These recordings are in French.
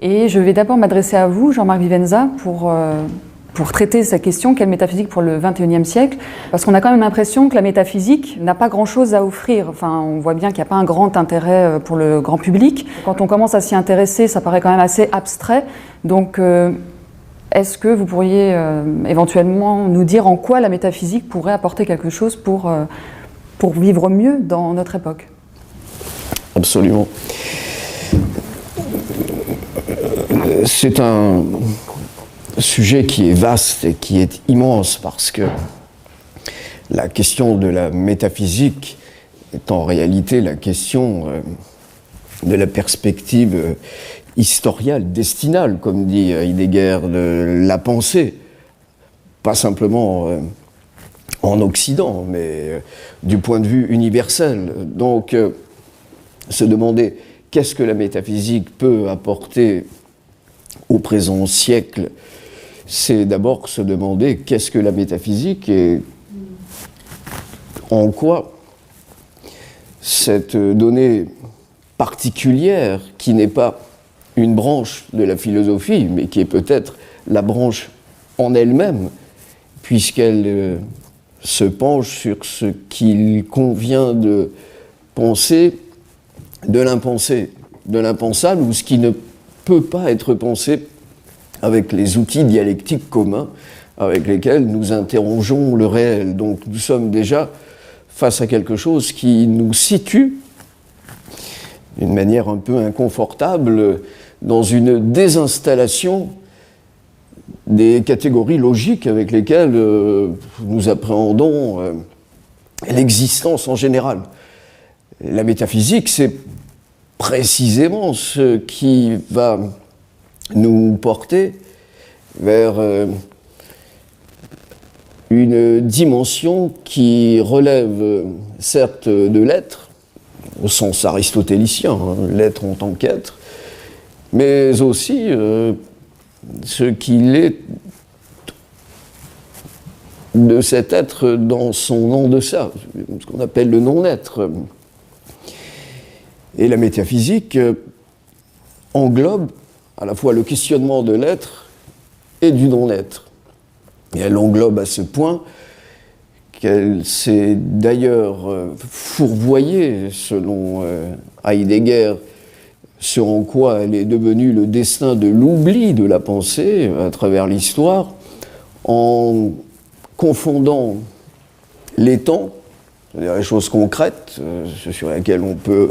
Et je vais d'abord m'adresser à vous, Jean-Marc Vivenza, pour traiter sa question, quelle métaphysique pour le XXIe siècle? Parce qu'on a quand même l'impression que la métaphysique n'a pas grand-chose à offrir. Enfin, on voit bien qu'il n'y a pas un grand intérêt pour le grand public. Quand on commence à s'y intéresser, ça paraît quand même assez abstrait. Donc, est-ce que vous pourriez éventuellement nous dire en quoi la métaphysique pourrait apporter quelque chose pour vivre mieux dans notre époque? Absolument. C'est un sujet qui est vaste et qui est immense parce que la question de la métaphysique est en réalité la question de la perspective historiale, destinale, comme dit Heidegger, de la pensée, pas simplement en Occident, mais du point de vue universel. Donc, se demander qu'est-ce que la métaphysique peut apporter au présent siècle, c'est d'abord se demander qu'est-ce que la métaphysique et en quoi cette donnée particulière, qui n'est pas une branche de la philosophie, mais qui est peut-être la branche en elle-même, puisqu'elle se penche sur ce qu'il convient de penser de l'impensé, de l'impensable, ou ce qui ne peut pas être pensé avec les outils dialectiques communs avec lesquels nous interrogeons le réel. Donc nous sommes déjà face à quelque chose qui nous situe d'une manière un peu inconfortable dans une désinstallation des catégories logiques avec lesquelles nous appréhendons l'existence en général. La métaphysique, c'est précisément ce qui va nous porter vers une dimension qui relève certes de l'être, au sens aristotélicien, hein, l'être en tant qu'être, mais aussi ce qu'il est de cet être dans son en-deçà, ce qu'on appelle le non-être. Et la métaphysique englobe à la fois le questionnement de l'être et du non-être. Et elle englobe à ce point qu'elle s'est d'ailleurs fourvoyée, selon Heidegger, ce en quoi elle est devenue le destin de l'oubli de la pensée à travers l'histoire, en confondant les temps, c'est-à-dire les choses concrètes, sur lesquelles on peut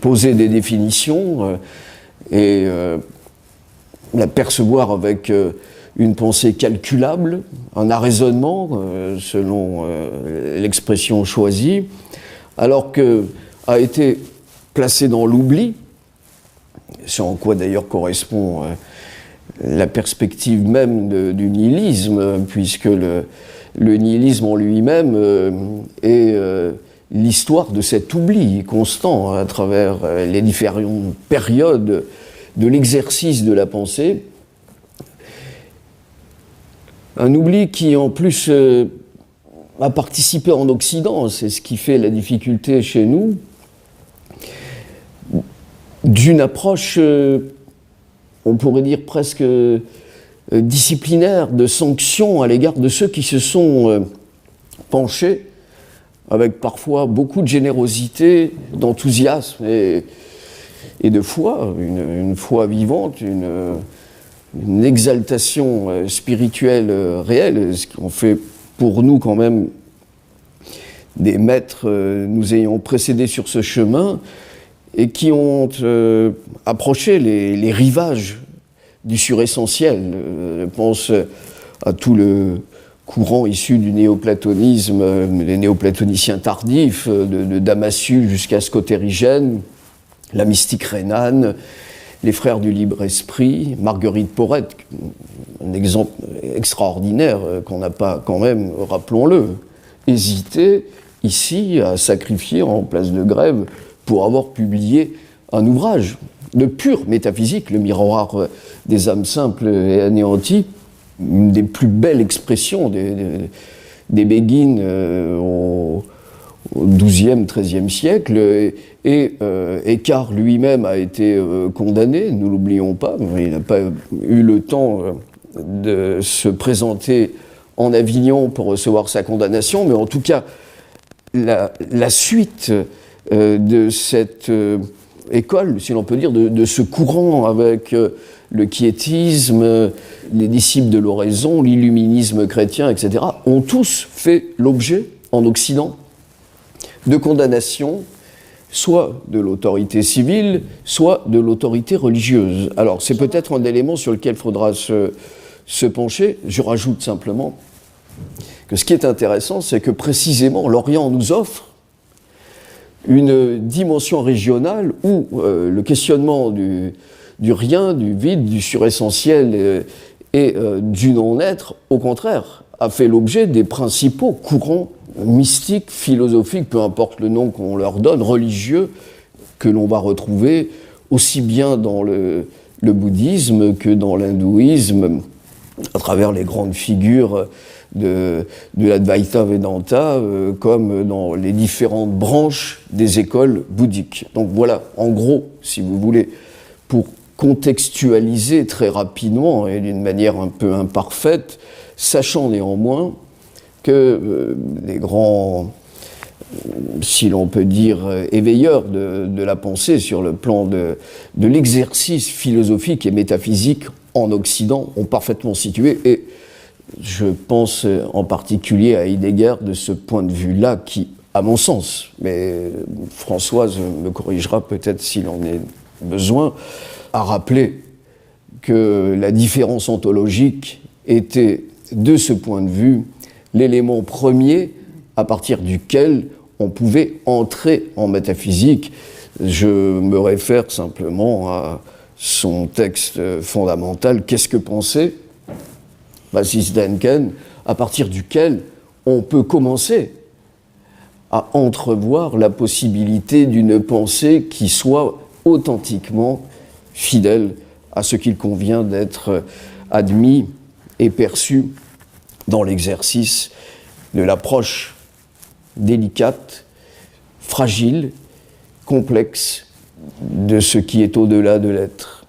poser des définitions et la percevoir avec une pensée calculable, un arraisonnement, selon l'expression choisie, alors que a été placé dans l'oubli, ce en quoi d'ailleurs correspond la perspective même du nihilisme, puisque le nihilisme en lui-même est l'histoire de cet oubli constant à travers les différentes périodes de l'exercice de la pensée. Un oubli qui en plus a participé en Occident, c'est ce qui fait la difficulté chez nous, d'une approche, on pourrait dire presque disciplinaire, de sanctions à l'égard de ceux qui se sont penchés avec parfois beaucoup de générosité, d'enthousiasme et de foi, une foi vivante, une exaltation spirituelle réelle, ce qui en fait pour nous quand même des maîtres nous ayant précédés sur ce chemin et qui ont approché les rivages du suressentiel. Je pense à tout le courant issu du néoplatonisme, les néoplatoniciens tardifs, de Damassus jusqu'à Scott Erigen, la mystique rhénane, les frères du libre esprit, Marguerite Porete, un exemple extraordinaire qu'on n'a pas quand même, rappelons-le, hésité ici à sacrifier en place de Grève pour avoir publié un ouvrage de pure métaphysique, le miroir des âmes simples et anéanties, une des plus belles expressions des béguines au XIIe, XIIIe siècle, Et Écart lui-même a été condamné, nous l'oublions pas, il n'a pas eu le temps de se présenter en Avignon pour recevoir sa condamnation, mais en tout cas, la suite de cette école, si l'on peut dire, de ce courant avec le quiétisme, les disciples de l'oraison, l'illuminisme chrétien, etc., ont tous fait l'objet, en Occident, de condamnations, soit de l'autorité civile, soit de l'autorité religieuse. Alors, c'est peut-être un élément sur lequel il faudra se pencher. Je rajoute simplement que ce qui est intéressant, c'est que précisément, l'Orient nous offre une dimension régionale où le questionnement du rien, du vide, du suressentiel et du non-être, au contraire, a fait l'objet des principaux courants mystiques, philosophiques, peu importe le nom qu'on leur donne, religieux, que l'on va retrouver aussi bien dans le bouddhisme que dans l'hindouisme, à travers les grandes figures de l'Advaita Vedanta, comme dans les différentes branches des écoles bouddhiques. Donc voilà, en gros, si vous voulez, pour contextualiser très rapidement et d'une manière un peu imparfaite, sachant néanmoins que les grands, si l'on peut dire, éveilleurs de la pensée sur le plan de l'exercice philosophique et métaphysique en Occident ont parfaitement situé, et je pense en particulier à Heidegger de ce point de vue-là qui, à mon sens, mais Françoise me corrigera peut-être s'il en est besoin, a rappelé que la différence ontologique était, de ce point de vue, l'élément premier à partir duquel on pouvait entrer en métaphysique. Je me réfère simplement à son texte fondamental, Qu'est-ce que penser ? Basis Denken, à partir duquel on peut commencer à entrevoir la possibilité d'une pensée qui soit authentiquement fidèle à ce qu'il convient d'être admis et perçu dans l'exercice de l'approche délicate, fragile, complexe de ce qui est au-delà de l'être.